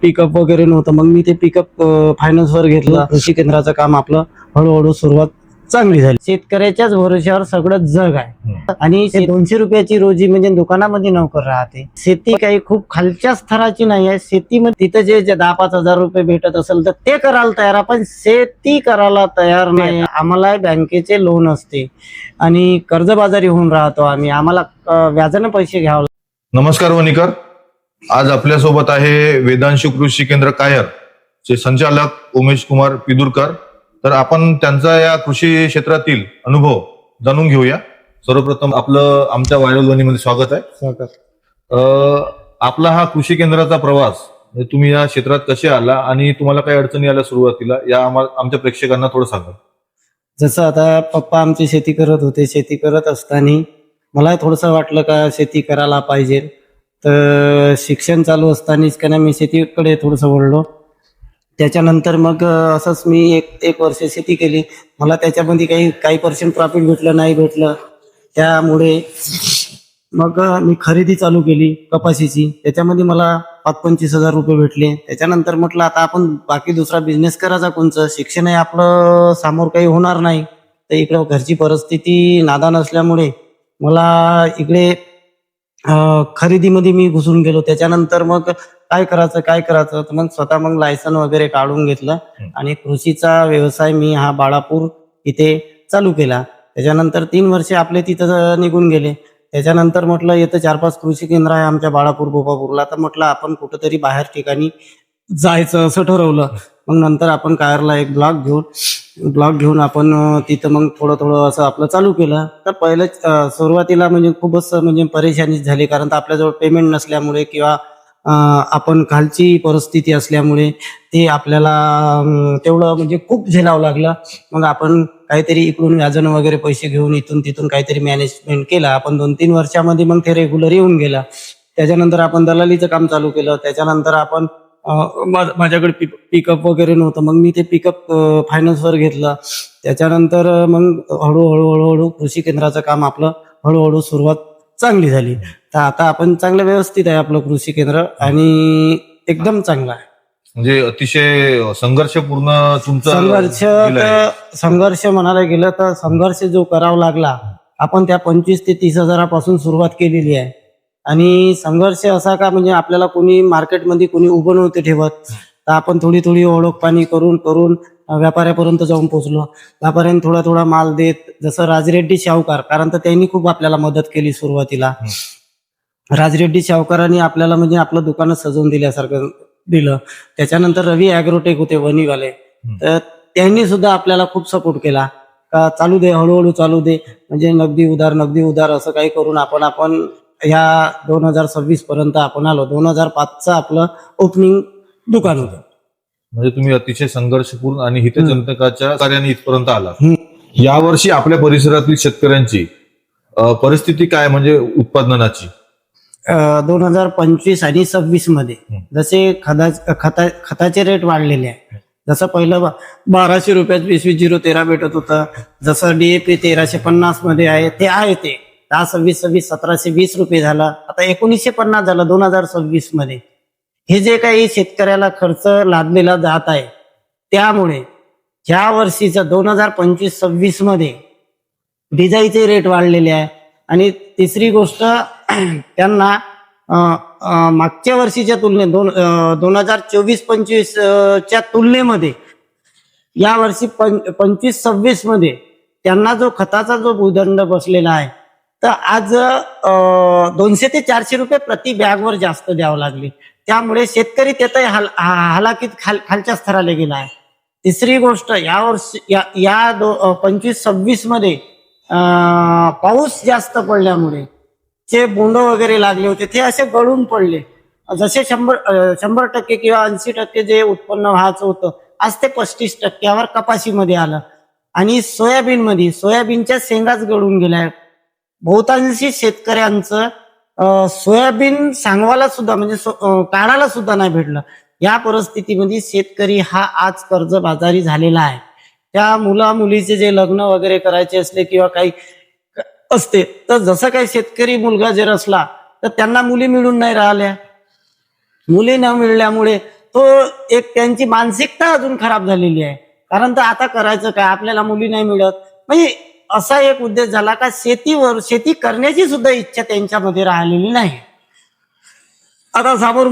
Pickup वगैरे नव्हतं, मग मी ते पिकअप फायनान्सवर घेतलं. कृषी केंद्राचं काम आपलं हळूहळू सुरुवात चांगली झाली. शेतकऱ्याच्याच भरोश्यावर सगळं जग आहे आणि 200 रुपयाची रोजी म्हणजे दुकानामध्ये नोकर राहते. शेती काही खूप खालच्या स्तराची नाही आहे. शेतीमध्ये तिथं जे 10-5 हजार रुपये भेटत असेल तर ते करायला तयार, आपण शेती करायला तयार नाही. आम्हाला बँकेचे लोन असते आणि कर्जबाजारी होऊन राहतो आम्ही, आम्हाला व्याजाने पैसे घ्यावं. नमस्कार वणीकर, आज आपल्यासोबत आहे वेदांशु कृषी केंद्र कायर चे संचालक उमेश कुमार पिदुरकर. तर आपण त्यांचा या कृषी क्षेत्रातील अनुभव जाणून घेऊया. सर्वप्रथम आपलं आमच्या व्हायरल ध्वनीमध्ये स्वागत आहे. आपला हा कृषी केंद्राचा प्रवास तुम्ही या क्षेत्रात कसे आला आणि तुम्हाला काही अडचणी आल्या सुरुवातीला, या आमच्या प्रेक्षकांना थोडं सांगा. जसं आता पप्पा आमची शेती करत होते, शेती करत असताना मला थोडंसं वाटलं का शेती करायला पाहिजे. तर शिक्षण चालू असतानाच का नाही मी शेतीकडे थोडंसं वळलो. त्याच्यानंतर मग असंच मी एक वर्ष शेती केली. मला त्याच्यामध्ये काही पर्सेंट प्रॉफिट भेटलं नाही भेटलं, त्यामुळे मग मी खरेदी चालू केली कपाशीची. त्याच्यामध्ये मला 25 हजार रुपये भेटले. त्याच्यानंतर म्हटलं आता आपण बाकी दुसरा बिझनेस करायचा कोणचं, शिक्षण आहे आपलं, समोर काही होणार नाही. तर इकडं घरची परिस्थिती नादान असल्यामुळे मला इकडे खरेदीमध्ये मी घुसून गेलो. त्याच्यानंतर मग काय करायचं तर मग स्वतः लायसन वगैरे काढून घेतलं आणि कृषीचा व्यवसाय मी हा बाळापूर इथे चालू केला. त्याच्यानंतर 3 वर्षे आपले तिथं निघून गेले. त्याच्यानंतर म्हटलं येतं 4-5 कृषी केंद्र आहे आमच्या बाळापूर बोपापूरला, तर म्हटलं आपण कुठंतरी बाहेर ठिकाणी जायचं असं ठरवलं. मग नंतर आपण कायरला एक ब्लॉग घेऊन आपण तिथं मग थोडं असं आपलं चालू केलं. तर पहिलं सुरुवातीला म्हणजे खूपच म्हणजे परेशानी झाली, कारण आपल्याजवळ पेमेंट नसल्यामुळे किंवा आपण खालची परिस्थिती असल्यामुळे ते आपल्याला तेवढं म्हणजे खूप झेलावं लागलं. मग आपण काहीतरी इकडून व्याजानं वगैरे पैसे घेऊन इथून तिथून काहीतरी मॅनेजमेंट केलं आपण 2-3 वर्षामध्ये. मग ते रेग्युलर येऊन गेला. त्याच्यानंतर आपण दलालीचं काम चालू केलं. त्याच्यानंतर आपण माझ्याकडे पिकअप वगैरे नव्हतं, मग मी ते पिकअप फायनान्सवर घेतलं. त्याच्यानंतर मग हळूहळू कृषी केंद्राचं काम आपलं हळूहळू सुरुवात चांगली झाली. तर आता आपण चांगलं व्यवस्थित आहे आपलं कृषी केंद्र आणि एकदम चांगलं आहे. म्हणजे अतिशय संघर्षपूर्ण तुमचा संघर्ष म्हणायला गेलं तर संघर्ष जो करावा लागला, आपण त्या 25 ते 30 हजारापासून सुरुवात केलेली आहे. आणि संघर्ष असा का म्हणजे आपल्याला कोणी मार्केटमध्ये कोणी उभं नव्हते ठेवत, तर आपण थोडी ओळख पाणी करून व्यापाऱ्यापर्यंत जाऊन पोहोचलो. व्यापाऱ्यांनी थोडा माल देत, जसं राजरेड्डी शाहूकार, कारण तर त्यांनी खूप आपल्याला मदत केली सुरुवातीला. राजरेड्डी शाहूकारांनी आपल्याला म्हणजे आपलं दुकान सजवून दिल्यासारखं दिलं. त्याच्यानंतर रवी ॲग्रोटेक होते वणीवाले, तर त्यांनी सुद्धा आपल्याला खूप सपोर्ट केला का चालू दे, हळूहळू चालू दे, म्हणजे नगदी उधार असं काही करून आपण ह्या 2026 पर्यंत आपण आलो. 2005चं आपलं ओपनिंग दुकान होतं. म्हणजे तुम्ही अतिशय संघर्षपूर्ण आणि हितचिंतकाच्या कार्याने इथपर्यंत आला. यावर्षी आपल्या परिसरातील शेतकऱ्यांची परिस्थिती काय म्हणजे उत्पादनाची? 2025 आणि 26 मध्ये जसे खताचे रेट वाढलेले आहे. जसं पहिलं 1200 रुपयात 20-20-0-13 भेटत होतं. जसं DAP 1350 मध्ये आहे ते 26 1720 रुपये झाला. आता 1950 झालं 2026 मध्ये. हे जे काही शेतकऱ्याला खर्च लादलेला जात आहे, त्यामुळे ह्या वर्षीचं 2025-26 मध्ये डिझेलचे रेट वाढलेले आहे. आणि तिसरी गोष्ट, त्यांना मागच्या वर्षीच्या तुलनेत 2024-25 च्या तुलनेमध्ये या वर्षी 25-26 मध्ये त्यांना जो खताचा जो भूदंड बसलेला आहे, तर आज 200 ते 400 रुपये प्रति बॅगवर जास्त द्यावं लागले. त्यामुळे शेतकरी त्यातही हालाकीत खालच्या स्तराला गेला आहे. तिसरी गोष्ट, या वर्षी या 25-26 मध्ये पाऊस जास्त पडल्यामुळे जे बोंड वगैरे लागले होते ते असे गळून पडले. जसे 100% किंवा 80% जे उत्पन्न व्हायचं होतं, आज ते 35% कपाशीमध्ये आलं. आणि सोयाबीनच्या शेंगाच गळून गेल्या. बहुतांशी शेतकऱ्यांचं सोयाबीन सांगवायला सुद्धा म्हणजे काढायला सुद्धा नाही भेटलं. या परिस्थितीमध्ये शेतकरी हा आज कर्जबाजारी झालेला आहे. त्या मुलीचे जे लग्न वगैरे करायचे असले किंवा काही असते, तर जसं काही शेतकरी मुलगा जर असला तर त्यांना मुली मिळून नाही राहिल्या. मुली न मिळाल्यामुळे तो एक त्यांची मानसिकता अजून खराब झालेली आहे. कारण तर आता करायचं काय, आपल्याला मुली नाही मिळत, म्हणजे असा एक उद्देश झाला का शेती करण्याची सुद्धा इच्छा त्यांच्यामध्ये राहिलेली नाही. आता समोर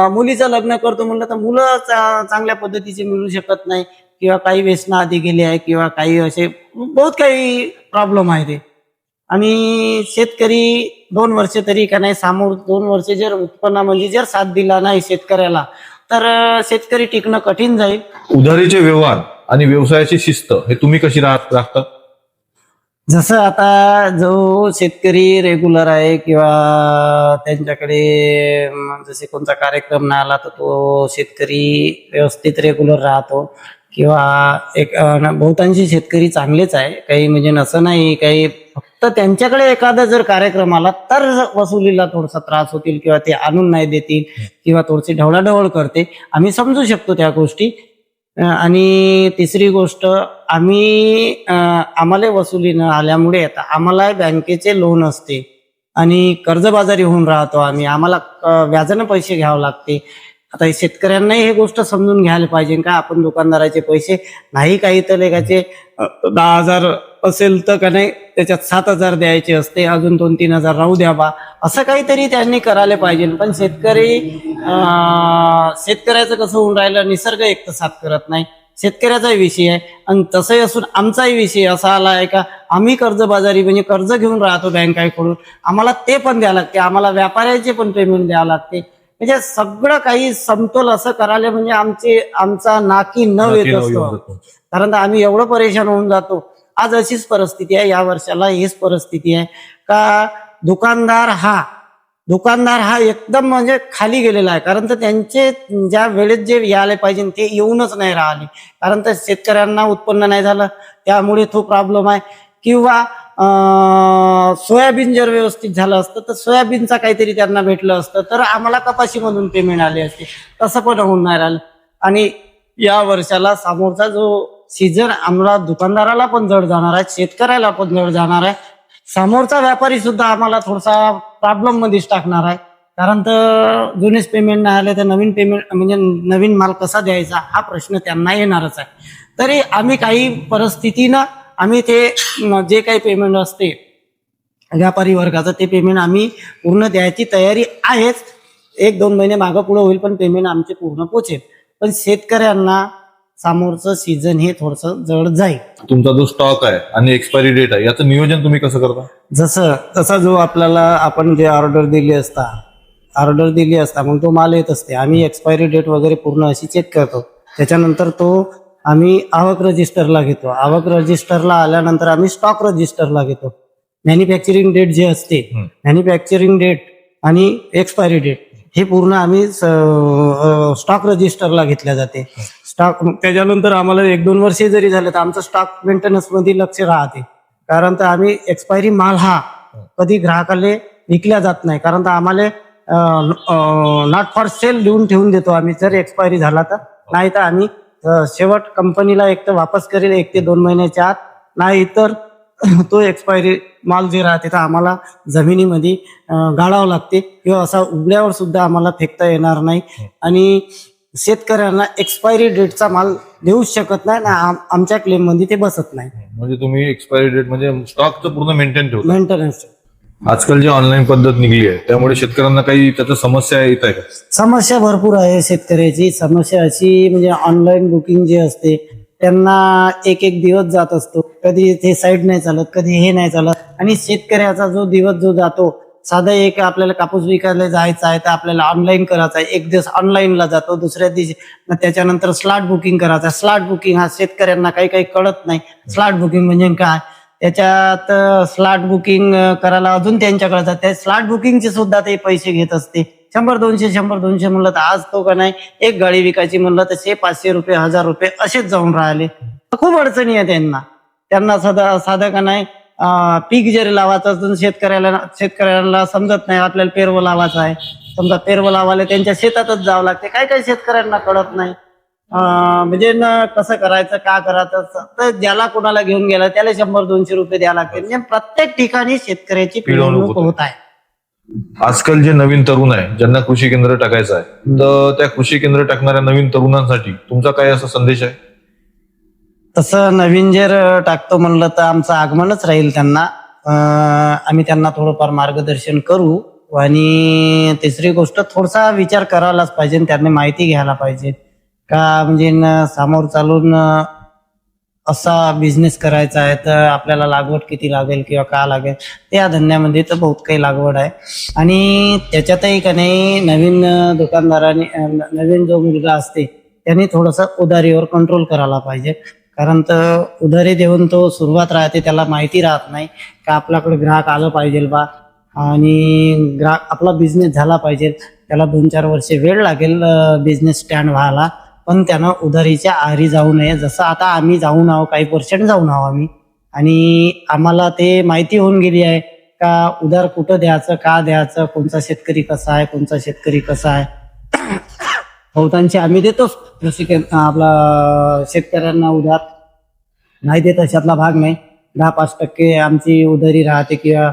मुलीचं लग्न करतो म्हणलं तर मुलं चांगल्या पद्धतीचे मिळू शकत नाही, किंवा काही व्यसना आधी गेले आहे, किंवा काही असे बहुत काही प्रॉब्लेम आहे ते. आणि शेतकरी 2 वर्ष तरी का नाही, समोर 2 वर्ष जर उत्पन्नामध्ये जर साथ दिला नाही शेतकऱ्याला, तर शेतकरी टिकणं कठीण जाईल. उधारीचे व्यवहार आणि व्यवसायाची शिस्त हे तुम्ही कशी राखता? जसं आता जो शेतकरी रेग्युलर आहे, किंवा त्यांच्याकडे जसे कोणता कार्यक्रम नाही आला तर तो शेतकरी व्यवस्थित रेग्युलर राहतो, किंवा एक बहुतांशी शेतकरी चांगलेच आहे, काही म्हणजे असं नाही, काही फक्त त्यांच्याकडे एखादा जर कार्यक्रम आला तर वसुलीला थोडासा त्रास होतील, किंवा ते आणून नाही देतील, किंवा थोडीशी ढवळाढवळ करते, आम्ही समजू शकतो त्या गोष्टी. आणि तिसरी गोष्ट, आम्हाला वसुली न आल्यामुळे आता आम्हाला बँकेचे लोन असते आणि कर्जबाजारी होऊन राहतो आम्हाला व्याजानं पैसे घ्यावे लागते. आता शेतकऱ्यांनाही हे गोष्ट समजून घ्यायला पाहिजे का, आपण दुकानदाराचे पैसे नाही, काही तर लेखाचे 10,000 असेल तर का नाही त्याच्यात 7,000 द्यायचे असते, अजून 2-3,000 राहू द्या बा, असं काहीतरी त्यांनी करायला पाहिजे. पण शेतकऱ्याचं कसं होऊन राहिलं, निसर्ग एक तर साथ करत नाही, शेतकऱ्याचाही विषय आहे. आणि तसंही असून आमचाही विषय असा आला आहे का, आम्ही कर्जबाजारी म्हणजे कर्ज घेऊन राहतो बँकाकडून, आम्हाला ते पण द्यावं लागते, आम्हाला व्यापाऱ्याचे पण पेमेंट द्यावं लागते. म्हणजे सगळं काही समतोल असं करायला म्हणजे आमचा नाकी न येत असतो. कारण आम्ही एवढं परेशान होऊन जातो. आज अशीच परिस्थिती आहे, या वर्षाला हीच परिस्थिती आहे का दुकानदार हा एकदम म्हणजे खाली गेलेला आहे. कारण तर त्यांचे ज्या वेळेत जे यायला पाहिजे ते येऊनच नाही राहिले, कारण तर शेतकऱ्यांना उत्पन्न नाही झालं त्यामुळे तो प्रॉब्लेम आहे. किंवा सोयाबीन जर व्यवस्थित झालं असतं तर सोयाबीनचा काहीतरी त्यांना भेटलं असतं तर आम्हाला कपाशीमधून पेमेंट आले असते, तसं पण होऊन नाही राहिलं. आणि या वर्षाला समोरचा जो सीझन आम्हाला दुकानदाराला पण जड जाणार आहे, शेतकऱ्याला पण जड जाणार आहे, समोरचा व्यापारी सुद्धा आम्हाला थोडासा प्रॉब्लेम मध्येच टाकणार आहे. कारण तर जुनेच पेमेंट नाही आले तर नवीन पेमेंट म्हणजे नवीन माल कसा द्यायचा हा प्रश्न त्यांना येणारच आहे. तरी आम्ही काही परिस्थितीनं आम्ही ते जे काही पेमेंट असते व्यापारी वर्गाचं ते पेमेंट आम्ही पूर्ण द्यायची तयारी आहेच. 1-2 महिने मागं पुढे होईल पण पेमेंट आमचे पूर्ण पोचेल. पण शेतकऱ्यांना समोरचं सीझन हे थोडंसं जड जाईल. तुमचा जो स्टॉक आहे आणि एक्सपायरी डेट आहे याचं नियोजन तुम्ही कसं करता? तसा जो आपल्याला आपण जे ऑर्डर दिली असता मग तो माल येत असते, आम्ही एक्सपायरी डेट वगैरे पूर्ण अशी चेक करतो. त्याच्यानंतर तो आम्ही आवक रजिस्टरला घेतो. आवक रजिस्टरला आल्यानंतर आम्ही स्टॉक रजिस्टरला घेतो. मॅन्युफॅक्चरिंग डेट जे असते, मॅन्युफॅक्चरिंग डेट आणि एक्सपायरी डेट हे पूर्ण आम्ही स्टॉक रजिस्टरला घेतल्या जाते. त्याच्यानंतर आम्हाला 1-2 वर्षे जरी झाले तर आमचं स्टॉक मेंटेनन्स मध्ये लक्ष राहते. कारण तर आम्ही एक्सपायरी माल हा कधी ग्राहकाला विकल्या जात नाही. कारण तर आम्हाला नॉट फॉर सेल लिहून ठेवून देतो आम्ही, जर एक्सपायरी झाला तर. नाही तर आम्ही शेवट कंपनीला एक तर वापस करेल 1 ते 2 महिन्याच्या आत, नाही तर तो एक्सपायरी माल जे राहते तर आम्हाला जमिनीमध्ये गाळावं लागते, किंवा असा उघड्यावर सुद्धा आम्हाला फेकता येणार नाही. आणि शेतकऱ्यांना एक्सपायरी डेटचा माल देऊच शकत नाही ना, आमच्या क्लेम मध्ये ते बसत नाही. म्हणजे तुम्ही एक्सपायरी डेट म्हणजे स्टॉकचं पूर्ण ठेवता. मेंटेनन्स आजकाल जी ऑनलाईन पद्धत निघली आहे त्यामुळे शेतकऱ्यांना काही त्याच्या समस्या येत आहे का? समस्या भरपूर आहे शेतकऱ्याची. समस्या अशी म्हणजे ऑनलाईन बुकिंग जे असते त्यांना एक दिवस जात असतो, कधी ते साईड नाही चालत, कधी हे नाही चालत. आणि शेतकऱ्याचा जो दिवस जो जातो, साधा एक आपल्याला कापूस विकायला जायचा आहे तर आपल्याला ऑनलाईन करायचा आहे, 1 दिवस ऑनलाईनला जातो, दुसऱ्या दिवशी त्याच्यानंतर स्लॉट बुकिंग करायचा. स्लॉट बुकिंग हा शेतकऱ्यांना काही कळत नाही. स्लॉट बुकिंग म्हणजे काय, त्याच्यात स्लॉट बुकिंग करायला अजून त्यांच्याकडे जाते. स्लॉट बुकिंगचे सुद्धा ते पैसे घेत असते, 100-200 म्हणलं तर आज तो का नाही एक गाडी विकायची म्हणलं तर 500 रुपये 1000 रुपये असेच जाऊन राहिले. खूप अडचणी आहे त्यांना साधा का नाही पीक जरी लावायचं असून शेतकऱ्याला समजत नाही, आपल्याला पेरवं लावायचं आहे, समजा पेरवं लावायला त्यांच्या शेतातच जावं लागते. काही शेतकऱ्यांना कळत नाही म्हणजे कसं करायचं का करायचं. तर ज्याला कोणाला घेऊन गेला त्याला 100-200 रुपये द्यावं लागते. म्हणजे प्रत्येक ठिकाणी शेतकऱ्याची पिळवणूक होत आहे. आजकाल जे नवीन तरुण आहे ज्यांना कृषी केंद्र टाकायचं आहे, तर त्या कृषी केंद्र टाकणाऱ्या नवीन तरुणांसाठी तुमचा काय असा संदेश आहे? तसं नवीन जर टाकतो म्हणलं तर आमचं आगमनच राहील त्यांना. आम्ही त्यांना थोडंफार मार्गदर्शन करू. आणि तिसरी गोष्ट थोडासा विचार करायलाच पाहिजे, त्यांनी माहिती घ्यायला पाहिजे का म्हणजे समोर चालून असा बिझनेस करायचा आहे तर आपल्याला लागवड किती लागेल किंवा का लागेल, त्या धंद्यामध्ये तर बहुत काही लागवड आहे. आणि त्याच्यातही का नाही नवीन दुकानदाराने नवीन जो मुलगा असते त्यांनी थोडंसं उधारीवर कंट्रोल करायला पाहिजे. कारण तर उधारी देऊन तो सुरुवात राहते, त्याला माहिती राहत नाही का आपल्याकडे ग्राहक आलं पाहिजे बा आणि ग्राहक आपला बिझनेस झाला पाहिजे. त्याला 2-4 वर्षे वेळ लागेल बिझनेस स्टँड व्हायला, पण त्यानं उधारीच्या आहारी जाऊ नये. जसं आता आम्ही जाऊन आहो, काही पर्सेंट जाऊन आहो आम्ही, आणि आम्हाला ते माहिती होऊन गेली आहे का उधार कुठं द्यायचं, का द्यायचं, कोणता शेतकरी कसा आहे, कोणता शेतकरी कसा आहे. बहुतांशी आम्ही देतोच आपला शेतकऱ्यांना उधार, नाही देत अशातला भाग नाही. 10-5% आमची उधारी राहते किंवा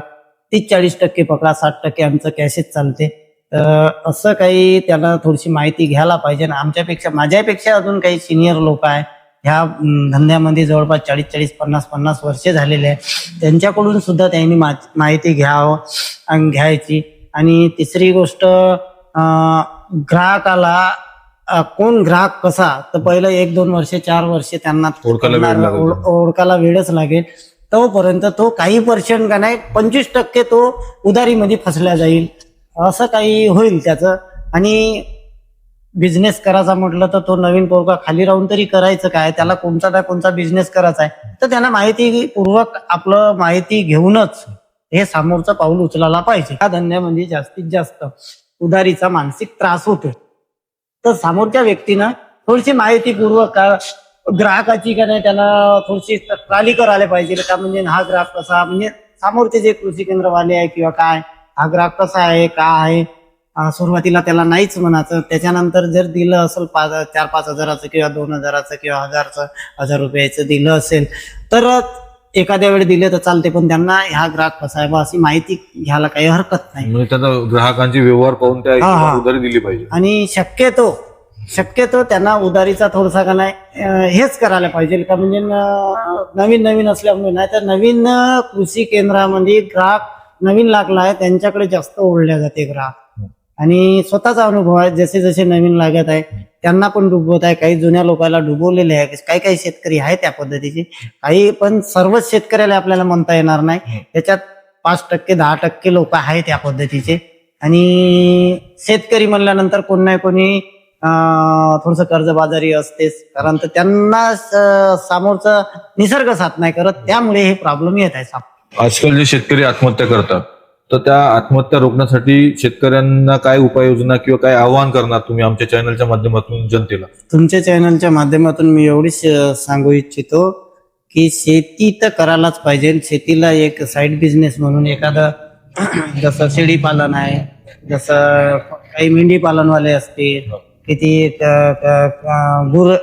30-40% पकडा, 60% आमचं कॅशच चालते. तर असं काही त्याला थोडीशी माहिती घ्यायला पाहिजे. आमच्यापेक्षा माझ्यापेक्षा अजून काही सिनियर लोक आहे ह्या धंद्यामध्ये जवळपास 40-40, 50-50 वर्षे झालेले आहे, त्यांच्याकडून सुद्धा त्यांनी माहिती घ्यायची. आणि तिसरी गोष्ट ग्राहकाला कोण ग्राहक कसा, तर पहिलं 1-2 वर्षे 4 वर्षे त्यांना ओळखायला वेळच लागेल. तोपर्यंत तो काही पर्सेंट का नाही 25% तो उधारीमध्ये फसल्या जाईल, असं काही होईल त्याचं. आणि बिझनेस करायचा म्हटलं तर तो नवीन पोरगा खाली राहून तरी करायचं काय, त्याला कोणता ना कोणता बिझनेस करायचा आहे तर त्यांना माहितीपूर्वक आपलं माहिती घेऊनच हे समोरचं पाऊल उचलायला पाहिजे. या धंद्यामध्ये जास्तीत जास्त उधारीचा मानसिक त्रास होतो, तर समोरच्या व्यक्तीनं थोडीशी माहितीपूर्वक ग्राहकाची का नाही त्याला थोडीशी ट्राली करायला पाहिजे का म्हणजे हा ग्राहक कसा, म्हणजे समोरचे जे कृषी केंद्रवाले आहे किंवा काय, हा ग्राहक कसा आहे का आहे. सुरुवातीला त्याला नाहीच म्हणायचं, त्याच्यानंतर जर दिलं असेल 4-5 हजाराचं किंवा 2 हजाराचं किंवा 1000 रुपयाचं दिलं असेल तर एखाद्या वेळी दिले तर चालते, पण त्यांना ह्या ग्राहक कसा आहे बा अशी माहिती घ्यायला काही हरकत नाही. म्हणजे त्यांना ग्राहकांची व्यवहार पाहून त्या हिशोबाने उधारी दिली पाहिजे. आणि शक्यतो त्यांना उधारीचा थोडासा का नाही हेच करायला पाहिजे का म्हणजे नवीन असल्यामुळे. नाही तर नवीन कृषी केंद्रामध्ये ग्राहक नवीन लागला आहे त्यांच्याकडे जास्त ओढल्या जाते ग्राहक. आणि स्वतःचा अनुभव आहे, जसे जसे नवीन लागत आहे त्यांना पण डुबवत आहे. काही जुन्या लोकांना डुबवलेले आहे, काही शेतकरी आहे त्या पद्धतीचे काही, पण सर्वच शेतकऱ्याला आपल्याला म्हणता येणार नाही. त्याच्यात 5%, 10% लोक आहेत त्या पद्धतीचे. आणि शेतकरी म्हणल्यानंतर कोण नाही कोणी थोडस कर्जबाजारी असतेच, कारण तर त्यांना समोरचं निसर्ग साथ नाही करत, त्यामुळे हे प्रॉब्लेम येत आहे. आजकाल जे शेतकरी आत्महत्या करतात तर त्या आत्महत्या रोखण्यासाठी शेतकऱ्यांना काय उपाययोजना किंवा काय आवाहन करणार तुम्ही आमच्या चॅनलच्या माध्यमातून जनतेला? तुमच्या चॅनलच्या माध्यमातून मी एवढीच सांगू इच्छितो की शेती तर करायलाच पाहिजे. शेतीला एक साईड बिझनेस म्हणून एखादं जसं शेळी पालन आहे, जसं काही मेंढी पालनवाले असतील, किती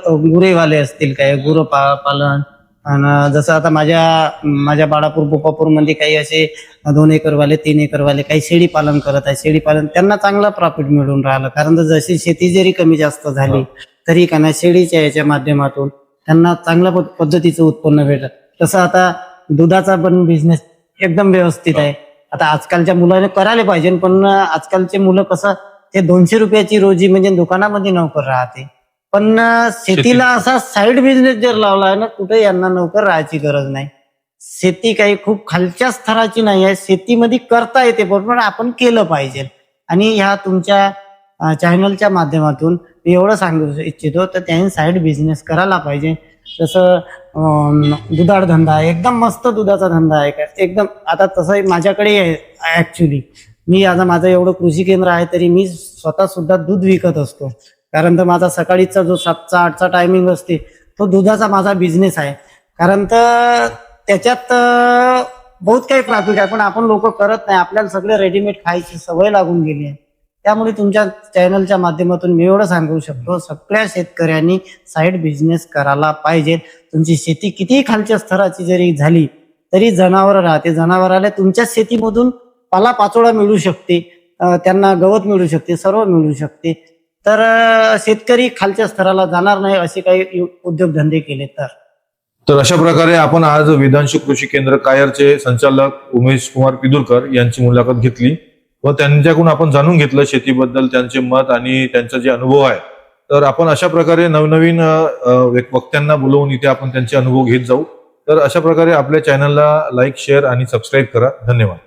गुरेवाले असतील, काय गुरं पालन. आणि जसं आता माझ्या बाळापूर बोपापूर मध्ये काही असे 2 एकरवाले 3 एकरवाले काही शेळी पालन करत आहे. शेळी पालन त्यांना चांगला प्रॉफिट मिळून राहिलं, कारण जशी शेती जरी कमी जास्त झाली तरी का नाही शेळीच्या याच्या माध्यमातून त्यांना चांगल्या पद्धतीचं उत्पन्न भेटत. तसं आता दुधाचा पण बिझनेस एकदम व्यवस्थित आहे. आता आजकालच्या मुलाने करायला पाहिजे, पण आजकालचे मुलं कसं ते 200 रुपयाची रोजी म्हणजे दुकानामध्ये नोकर राहते, पण शेतीला असा साईड बिझनेस जर लावला ना कुठे यांना नोकर राहायची गरज नाही. शेती काही खूप खालच्या स्तराची नाही आहे, शेतीमध्ये करता येते, बरोबर आपण केलं पाहिजे. आणि ह्या तुमच्या चॅनलच्या माध्यमातून मी एवढं सांगू इच्छितो तर त्यांनी साईड बिझनेस करायला पाहिजे. जसं दुधाळ धंदा आहे, एकदम मस्त दुधाचा धंदा आहे एकदम. आता तसंही माझ्याकडे आहे ऍक्च्युली, मी आता माझं एवढं कृषी केंद्र आहे तरी मी स्वतः सुद्धा दूध विकत असतो, कारण तर माझा सकाळीचा जो 7-8चा टायमिंग असते तो दुधाचा माझा बिझनेस आहे. कारण तर त्याच्यात बहुत काही प्रॉफिट आहे, पण आपण लोक करत नाही, आपल्याला सगळे रेडीमेड खायची सवय लागून गेली आहे. त्यामुळे तुमच्या चॅनलच्या माध्यमातून मी एवढं सांगू शकतो, सगळ्या शेतकऱ्यांनी साईड बिझनेस करायला पाहिजे. तुमची शेती कितीही खालच्या स्तराची जरी झाली तरी जनावर राहते, जनावराला तुमच्या शेतीमधून पालापाचोळा मिळू शकते, त्यांना गवत मिळू शकते, सर्व मिळू शकते. तर शेतकरी खालच्या स्तराला जाणार नाही असे काही उद्योगधंदे केले तर अशा प्रकारे आपण आज वेदांशू कृषी केंद्र कायरचे संचालक उमेश कुमार पिदुरकर यांची मुलाखत घेतली व त्यांच्याकडून आपण जाणून घेतलं शेतीबद्दल त्यांचे मत आणि त्यांचा जे अनुभव आहे. तर आपण अशा प्रकारे नवनवीन वक्त्यांना बोलवून इथे आपण त्यांचे अनुभव घेत जाऊ. तर अशा प्रकारे आपल्या चॅनलला लाईक, शेअर आणि सबस्क्राईब करा. धन्यवाद.